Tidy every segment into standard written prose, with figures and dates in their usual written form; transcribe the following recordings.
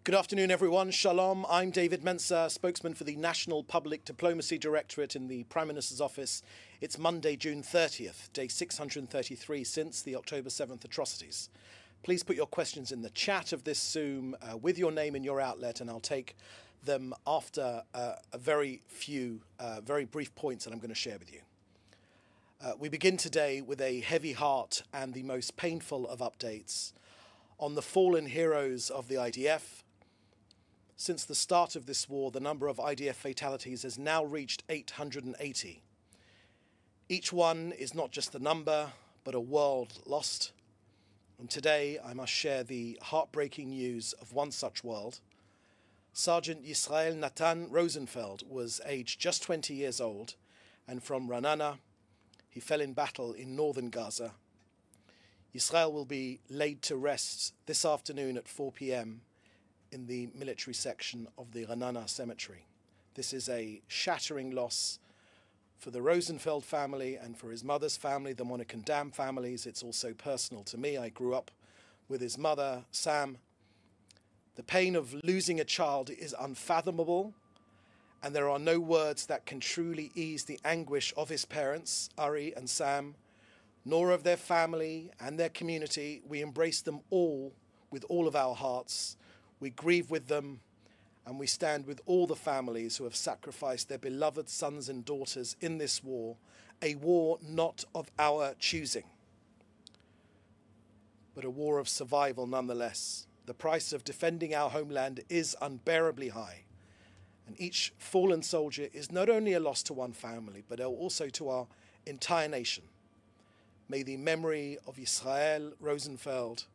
Good afternoon, everyone. Shalom. I'm David Mencer, spokesman for the National Public Diplomacy Directorate in the Prime Minister's office. It's Monday, June 30th, day 633 since the October 7th atrocities. Please put your questions in the chat of this Zoom with your name and your outlet, and I'll take them after a very brief points that I'm going to share with you. We begin today with a heavy heart and the most painful of updates on the fallen heroes of the IDF. Since the start of this war, the number of IDF fatalities has now reached 880. Each one is not just a number, but a world lost. And today I must share the heartbreaking news of one such world. Sergeant Yisrael Natan Rosenfeld was aged just 20 years old, and from Ra'anana, he fell in battle in northern Gaza. Yisrael will be laid to rest this afternoon at 4 p.m. in the military section of the Ra'anana cemetery. This is a shattering loss for the Rosenfeld family and for his mother's family, the Monacan families. It's also personal to me. I grew up with his mother, Sam. The pain of losing a child is unfathomable, and there are no words that can truly ease the anguish of his parents, Ari and Sam, nor of their family and their community. We embrace them all with all of our hearts. We grieve with them, and we stand with all the families who have sacrificed their beloved sons and daughters in this war, a war not of our choosing, but a war of survival nonetheless. The price of defending our homeland is unbearably high, and each fallen soldier is not only a loss to one family, but also to our entire nation. May the memory of Yisrael Rosenfeld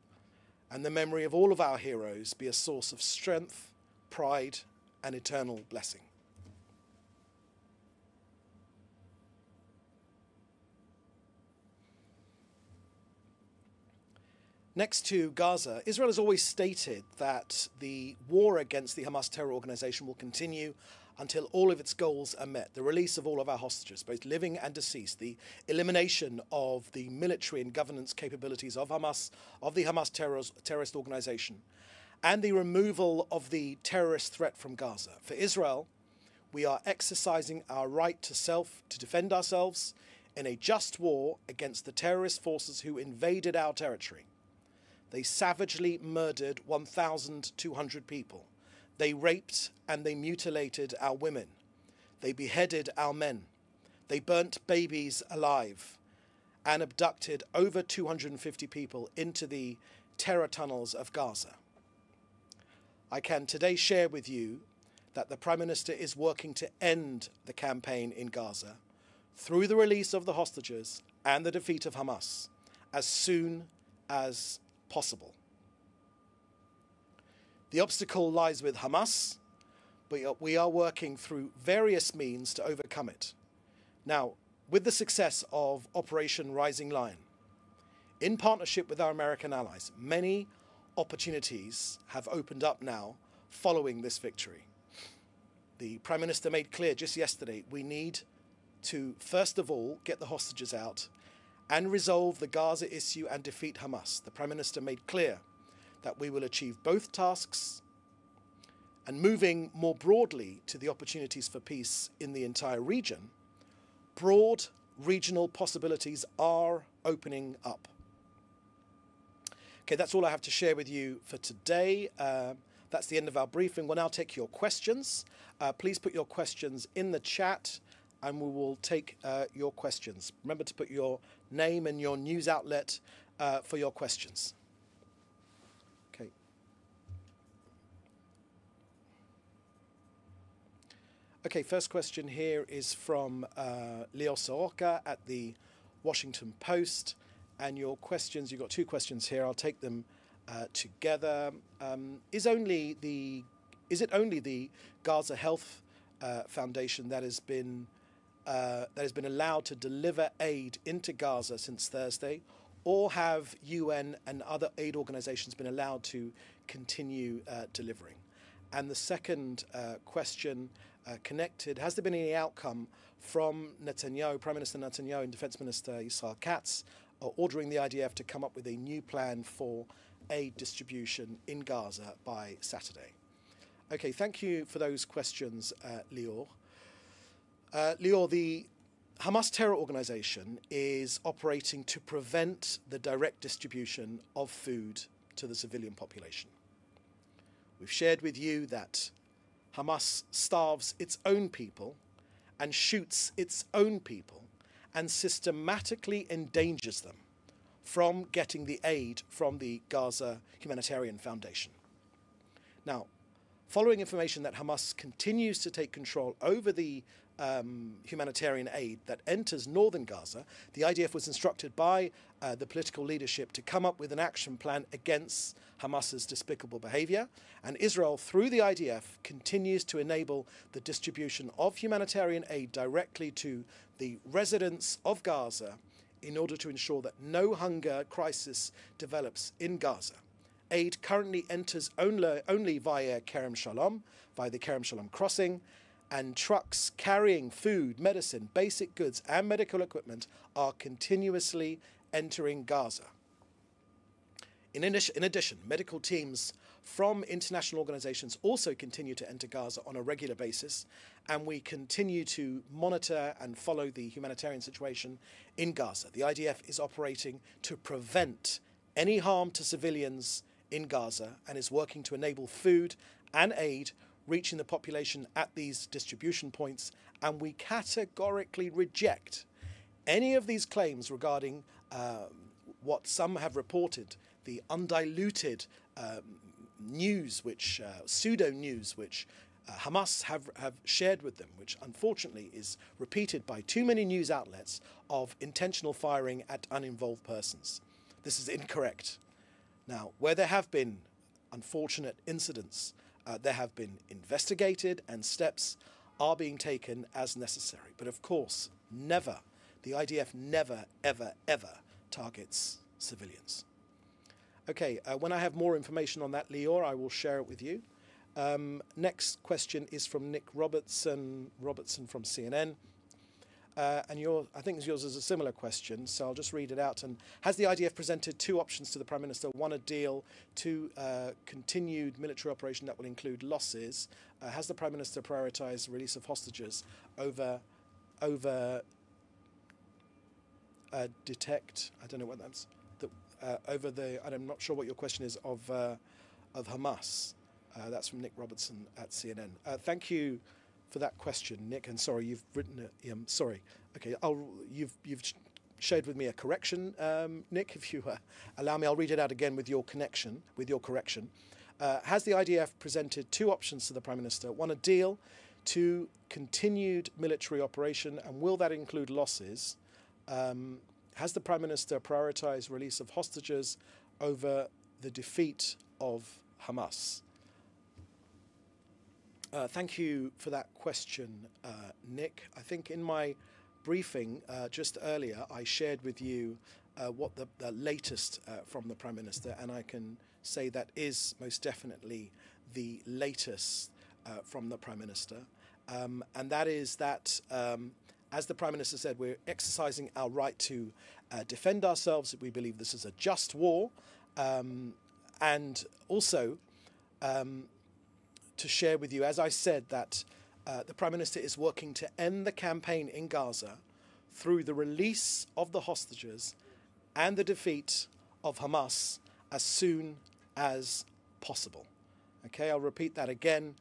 and the memory of all of our heroes be a source of strength, pride, and eternal blessing. Next to Gaza, Israel has always stated that the war against the Hamas terror organization will continue until all of its goals are met. The release of all of our hostages, both living and deceased, the elimination of the military and governance capabilities of Hamas, of the Hamas terrorist organization, and the removal of the terrorist threat from Gaza. For Israel, we are exercising our right to defend ourselves in a just war against the terrorist forces who invaded our territory. They savagely murdered 1,200 people. They raped and they mutilated our women. They beheaded our men. They burnt babies alive and abducted over 250 people into the terror tunnels of Gaza. I can today share with you that the Prime Minister is working to end the campaign in Gaza through the release of the hostages and the defeat of Hamas as soon as possible. The obstacle lies with Hamas, but we are working through various means to overcome it. Now, with the success of Operation Rising Lion, in partnership with our American allies, many opportunities have opened up now following this victory. The Prime Minister made clear just yesterday we need to, first of all, get the hostages out and resolve the Gaza issue and defeat Hamas. The Prime Minister made clear that we will achieve both tasks, and moving more broadly to the opportunities for peace in the entire region, broad regional possibilities are opening up. Okay, that's all I have to share with you for today. That's the end of our briefing. We'll now take your questions. Please put your questions in the chat, and we will take your questions. Remember to put your name and your news outlet for your questions. Okay. Okay, first question here is from Leo Soroka at the Washington Post. And your questions, you've got two questions here. I'll take them together. Is it only the Gaza Health Foundation that has been allowed to deliver aid into Gaza since Thursday, or have UN and other aid organizations been allowed to continue delivering? And the second question connected, has there been any outcome from Netanyahu, Prime Minister Netanyahu and Defense Minister Israel Katz, ordering the IDF to come up with a new plan for aid distribution in Gaza by Saturday? Okay, thank you for those questions, Lior. Lior, the Hamas terror organization is operating to prevent the direct distribution of food to the civilian population. We've shared with you that Hamas starves its own people and shoots its own people and systematically endangers them from getting the aid from the Gaza Humanitarian Foundation. Now, following information that Hamas continues to take control over the humanitarian aid that enters northern Gaza, the IDF was instructed by the political leadership to come up with an action plan against Hamas's despicable behavior, and Israel, through the IDF, continues to enable the distribution of humanitarian aid directly to the residents of Gaza in order to ensure that no hunger crisis develops in Gaza. Aid currently enters only via Kerem Shalom, via the Kerem Shalom crossing, and trucks carrying food, medicine, basic goods and medical equipment are continuously entering Gaza. In addition, medical teams from international organizations also continue to enter Gaza on a regular basis, and we continue to monitor and follow the humanitarian situation in Gaza. The IDF is operating to prevent any harm to civilians in Gaza and is working to enable food and aid reaching the population at these distribution points, and we categorically reject any of these claims regarding what some have reported, the undiluted news, which pseudo-news, which Hamas have shared with them, which unfortunately is repeated by too many news outlets, of intentional firing at uninvolved persons. This is incorrect. Now, where there have been unfortunate incidents, there have been investigated and steps are being taken as necessary. But of course, never, the IDF never, ever, ever targets civilians. Okay, when I have more information on that, Lior, I will share it with you. Next question is from Nick Robertson from CNN. And I think yours is a similar question, so I'll just read it out. And has the IDF presented two options to the Prime Minister? One, a deal, two, continued military operation that will include losses. Has the Prime Minister prioritised the release of hostages over detect? I don't know what that's. Over the. I'm not sure what your question is of Hamas. That's from Nick Robertson at CNN. Thank you for that question, Nick, and sorry, you've written it. Sorry. Okay, you've shared with me a correction, Nick. If you allow me, I'll read it out again with your correction. Has the IDF presented two options to the Prime Minister? One, a deal, two, continued military operation, and will that include losses? Has the Prime Minister prioritised release of hostages over the defeat of Hamas? Thank you for that question, Nick. I think in my briefing just earlier, I shared with you what the latest from the Prime Minister, and I can say that is most definitely the latest from the Prime Minister. And that is that, as the Prime Minister said, we're exercising our right to defend ourselves. We believe this is a just war. And also, to share with you, as I said, that the Prime Minister is working to end the campaign in Gaza through the release of the hostages and the defeat of Hamas as soon as possible. Okay, I'll repeat that again.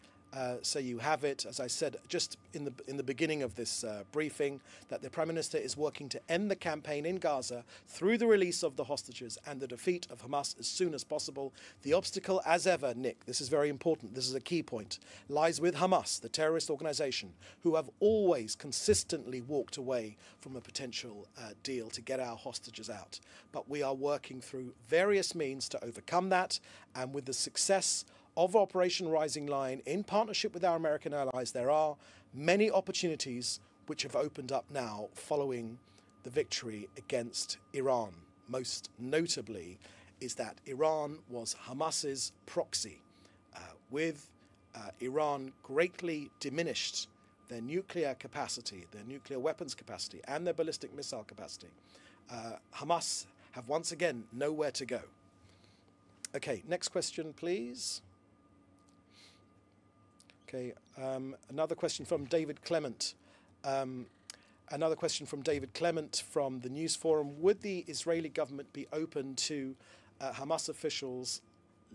So you have it, as I said just in the beginning of this briefing, that the Prime Minister is working to end the campaign in Gaza through the release of the hostages and the defeat of Hamas as soon as possible. The obstacle, as ever, Nick, this is very important, this is a key point, lies with Hamas, the terrorist organization, who have always consistently walked away from a potential deal to get our hostages out. But we are working through various means to overcome that, and with the success of Operation Rising Lion, in partnership with our American allies, there are many opportunities which have opened up now following the victory against Iran. Most notably is that Iran was Hamas's proxy, with Iran greatly diminished their nuclear capacity, their nuclear weapons capacity, and their ballistic missile capacity. Hamas have once again nowhere to go. Okay, next question, please. Okay, another question from David Clement. Another question from David Clement from the News Forum. Would the Israeli government be open to Hamas officials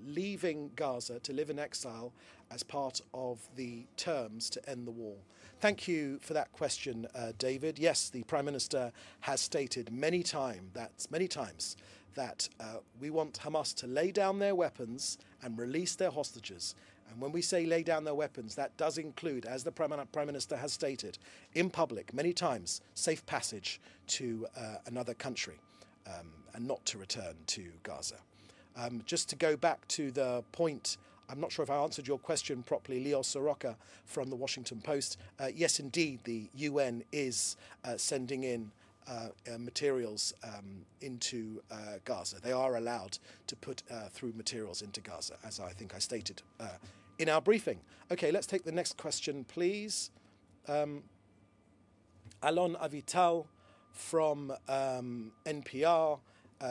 leaving Gaza to live in exile as part of the terms to end the war? Thank you for that question, David. Yes, the Prime Minister has stated many times that we want Hamas to lay down their weapons and release their hostages. And when we say lay down their weapons, that does include, as the Prime Minister has stated in public many times, safe passage to another country and not to return to Gaza. Just to go back to the point, I'm not sure if I answered your question properly, Leo Soroka from the Washington Post. Yes, indeed, the UN is sending in materials into Gaza. They are allowed to put through materials into Gaza, as I think I stated in our briefing. Okay, let's take the next question, please. Alon Avital from NPR.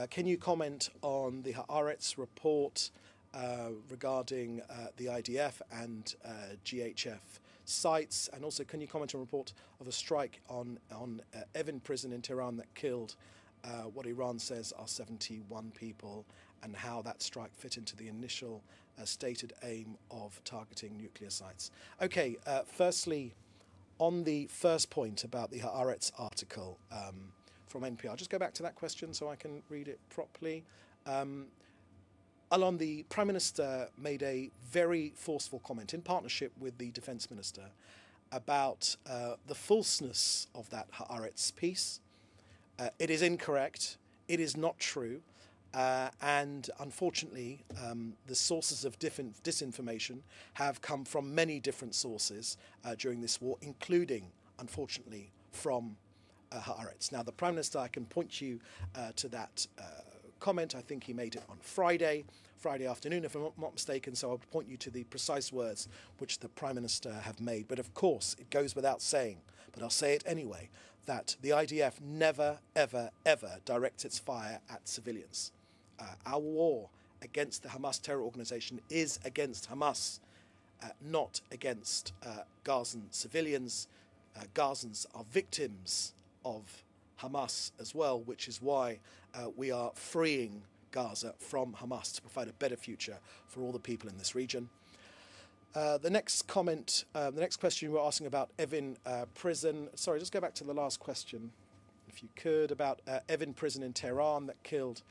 Can you comment on the Haaretz report regarding the IDF and GHF sites? And also, can you comment on a report of a strike on Evin prison in Tehran that killed what Iran says are 71 people, and how that strike fit into the initial stated aim of targeting nuclear sites? Okay, firstly, on the first point about the Haaretz article from NPR, just go back to that question so I can read it properly. Alon, the Prime Minister made a very forceful comment in partnership with the Defence Minister about the falseness of that Haaretz piece. It is incorrect. It is not true. And unfortunately, the sources of disinformation have come from many different sources during this war, including, unfortunately, from Haaretz. Now, the Prime Minister, I can point you to that comment. I think he made it on Friday afternoon, if I'm not mistaken, so I'll point you to the precise words which the Prime Minister have made. But of course, it goes without saying, but I'll say it anyway, that the IDF never, ever, ever directs its fire at civilians. Our war against the Hamas terror organization is against Hamas, not against Gazan civilians. Gazans are victims of Hamas as well, which is why we are freeing Gaza from Hamas to provide a better future for all the people in this region. The next comment, the next question you were asking about Evin prison. Sorry, just go back to the last question, if you could, about Evin prison in Tehran that killed.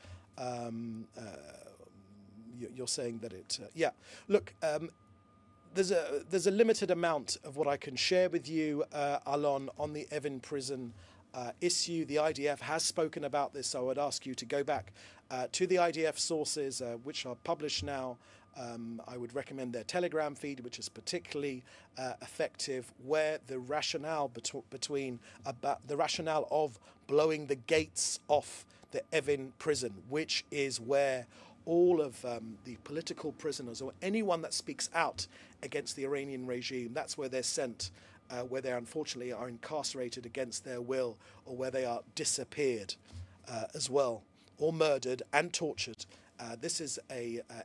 You're saying that it, yeah. Look, there's a limited amount of what I can share with you, Alon, on the Evin prison issue. The IDF has spoken about this, so I would ask you to go back to the IDF sources, which are published now. I would recommend their Telegram feed, which is particularly effective, where the rationale the rationale of blowing the gates off the Evin prison, which is where all of the political prisoners or anyone that speaks out against the Iranian regime, that's where they're sent, where they unfortunately are incarcerated against their will, or where they are disappeared as well, or murdered and tortured. This is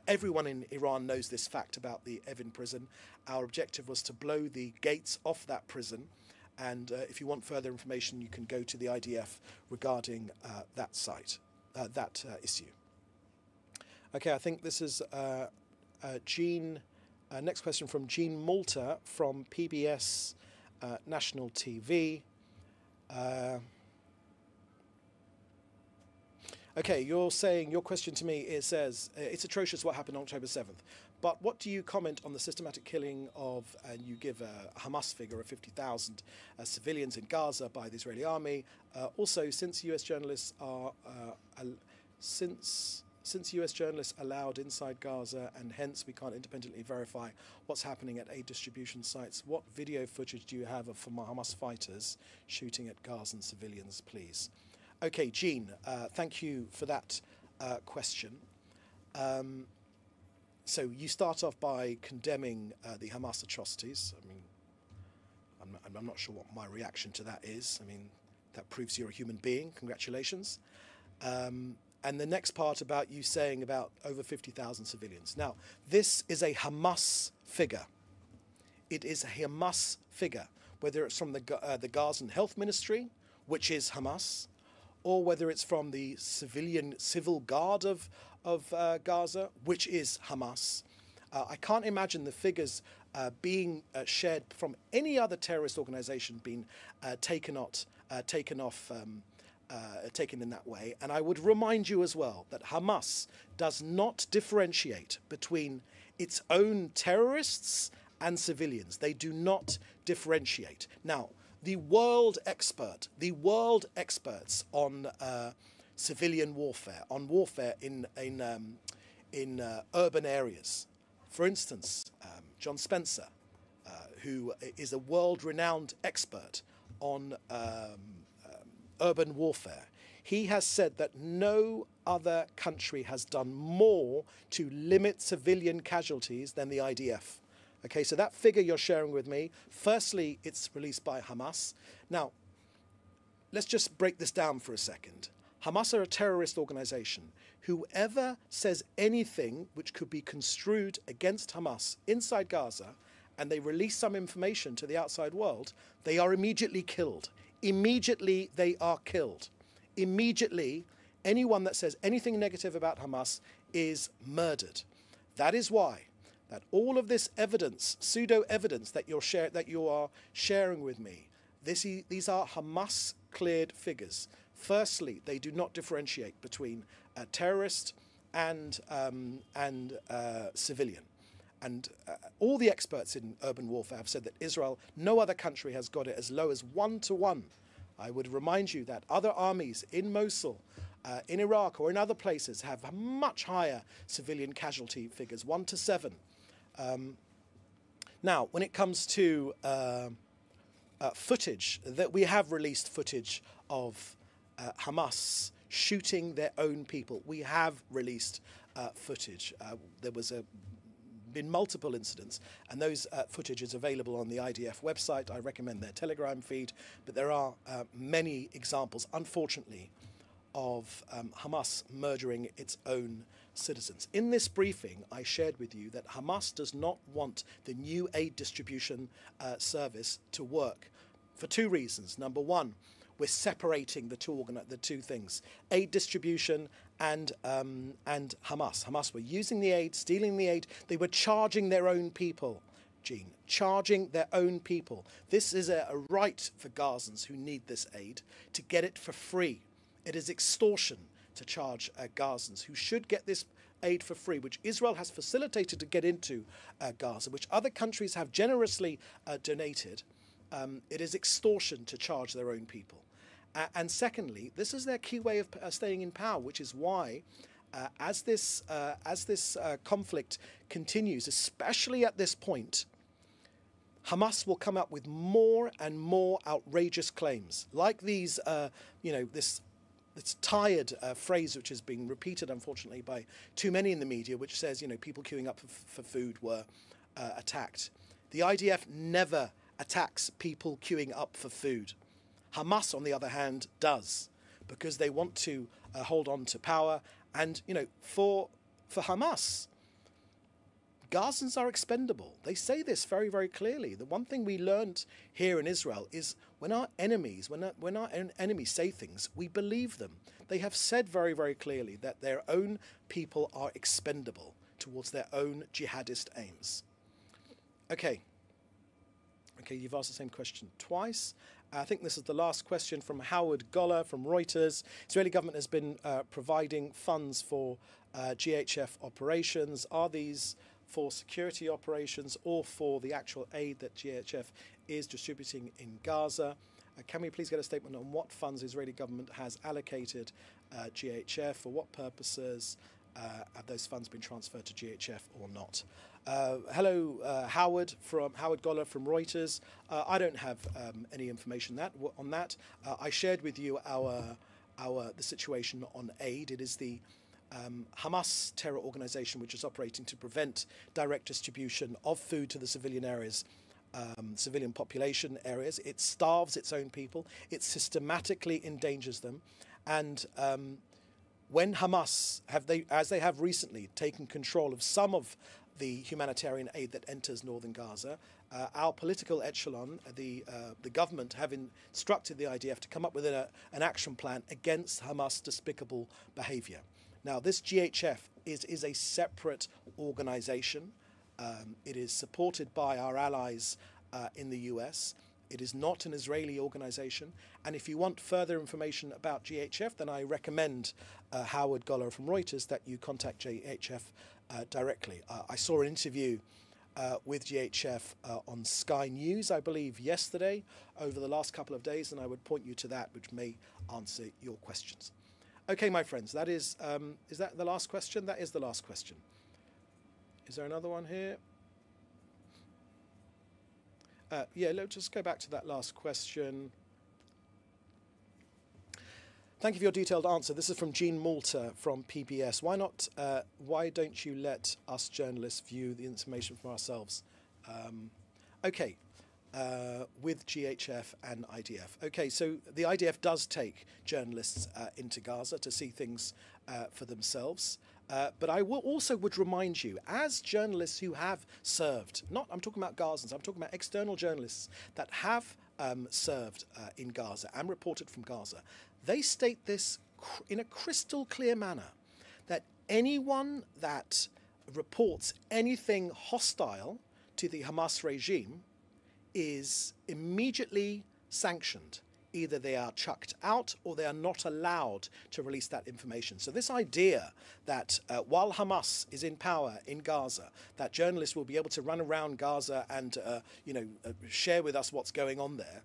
everyone in Iran knows this fact about the Evin prison. Our objective was to blow the gates off that prison. And if you want further information, you can go to the IDF regarding that site, that issue. Okay, I think this is Jean. Next question from Jean Malta from PBS National TV. Okay, you're saying, your question to me, it says, it's atrocious what happened on October 7th. But what do you comment on the systematic killing of, and you give a Hamas figure of 50,000 civilians in Gaza by the Israeli army? Also, since US journalists are, since US journalists allowed inside Gaza, and hence we can't independently verify what's happening at aid distribution sites, what video footage do you have of Hamas fighters shooting at Gazan civilians, please? Okay, Jean, thank you for that question. So you start off by condemning the Hamas atrocities. I mean, I'm not sure what my reaction to that is. I mean, that proves you're a human being. Congratulations. And the next part about you saying about over 50,000 civilians. Now, this is a Hamas figure. It is a Hamas figure, whether it's from the Gazan Health Ministry, which is Hamas, or whether it's from the civil guard of Gaza, which is Hamas. I can't imagine the figures being shared from any other terrorist organization being taken in that way. And I would remind you as well that Hamas does not differentiate between its own terrorists and civilians. They do not differentiate. Now, the world experts on civilian warfare, on warfare in urban areas, for instance, John Spencer, who is a world-renowned expert on urban warfare, he has said that no other country has done more to limit civilian casualties than the IDF. Okay, so that figure you're sharing with me, firstly, it's released by Hamas. Now, let's just break this down for a second. Hamas are a terrorist organization. Whoever says anything which could be construed against Hamas inside Gaza, and they release some information to the outside world, they are immediately killed. Immediately, they are killed. Immediately, anyone that says anything negative about Hamas is murdered. That is why that all of this evidence, pseudo-evidence that you are sharing with me, these are Hamas-cleared figures. Firstly, they do not differentiate between terrorist and civilian. And all the experts in urban warfare have said that Israel, no other country has got it as low as 1-to-1. I would remind you that other armies in Mosul, in Iraq or in other places have much higher civilian casualty figures, 1-to-7. Now, when it comes to footage, that we have released footage of Hamas shooting their own people. We have released footage. There was been multiple incidents, and those footage is available on the IDF website. I recommend their Telegram feed, but there are many examples, unfortunately, of Hamas murdering its own citizens. In this briefing, I shared with you that Hamas does not want the new aid distribution service to work for two reasons. Number one, we're separating the two things, aid distribution and Hamas. Hamas were using the aid, stealing the aid. They were charging their own people, Gene, charging their own people. This is a right for Gazans who need this aid to get it for free. It is extortion to charge Gazans who should get this aid for free, which Israel has facilitated to get into Gaza, which other countries have generously donated. It is extortion to charge their own people. And secondly, this is their key way of staying in power, which is why, as this conflict continues, especially at this point, Hamas will come up with more and more outrageous claims, like these, this tired phrase which is being repeated, unfortunately, by too many in the media, which says, people queuing up for food were attacked. The IDF never attacks people queuing up for food. Hamas, on the other hand, does, because they want to hold on to power. And, for Hamas, Gazans are expendable. They say this very, very clearly. The one thing we learned here in Israel is when our enemies say things, we believe them. They have said very, very clearly that their own people are expendable towards their own jihadist aims. Okay, you've asked the same question twice. I think this is the last question from Howard Goller from Reuters. Israeli government has been providing funds for GHF operations. Are these for security operations or for the actual aid that GHF is distributing in Gaza? Can we please get a statement on what funds the Israeli government has allocated GHF, for what purposes? Have those funds been transferred to GHF or not? Hello, Howard Goller from Reuters. I don't have any information on that. I shared with you the situation on aid. It is the Hamas terror organization which is operating to prevent direct distribution of food to the civilian areas, civilian population areas. It starves its own people. It systematically endangers them, and when Hamas as they have recently, taken control of some of the humanitarian aid that enters northern Gaza, our political echelon, the government, have instructed the IDF to come up with an action plan against Hamas' despicable behaviour. Now, this GHF is a separate organisation. It is supported by our allies in the US. It is not an Israeli organisation. And if you want further information about GHF, then I recommend Howard Goller from Reuters that you contact GHF directly. I saw an interview with GHF on Sky News, I believe, yesterday, over the last couple of days, and I would point you to that, which may answer your questions. Okay, my friends, that is that the last question? That is the last question. Is there another one here? Yeah, let's just go back to that last question. Thank you for your detailed answer. This is from Jean Malta from PBS. Why don't you let us journalists view the information for ourselves? Okay, with GHF and IDF. Okay, so the IDF does take journalists into Gaza to see things for themselves. But I would remind you, as journalists who have served, I'm talking about Gazans, I'm talking about external journalists that have served in Gaza and reported from Gaza, they state this in a crystal clear manner, that anyone that reports anything hostile to the Hamas regime is immediately sanctioned. Either they are chucked out or they are not allowed to release that information. So this idea that while Hamas is in power in Gaza, that journalists will be able to run around Gaza and share with us what's going on there,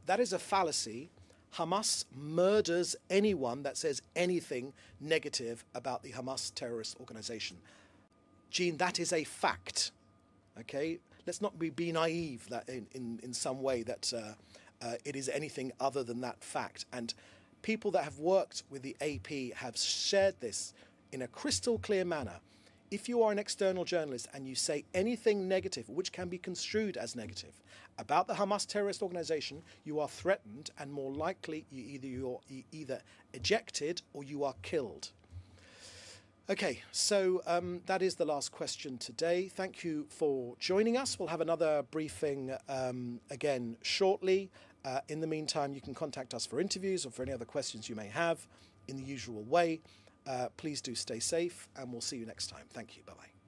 that is a fallacy. Hamas murders anyone that says anything negative about the Hamas terrorist organization. Jean, that is a fact. Okay, let's not be naive that in some way that it is anything other than that fact. And people that have worked with the AP have shared this in a crystal clear manner. If you are an external journalist and you say anything negative, which can be construed as negative, about the Hamas terrorist organization, you are threatened, and more likely you're either ejected or you are killed. Okay, so that is the last question today. Thank you for joining us. We'll have another briefing again shortly. In the meantime, you can contact us for interviews or for any other questions you may have in the usual way. Please do stay safe, and we'll see you next time. Thank you. Bye-bye.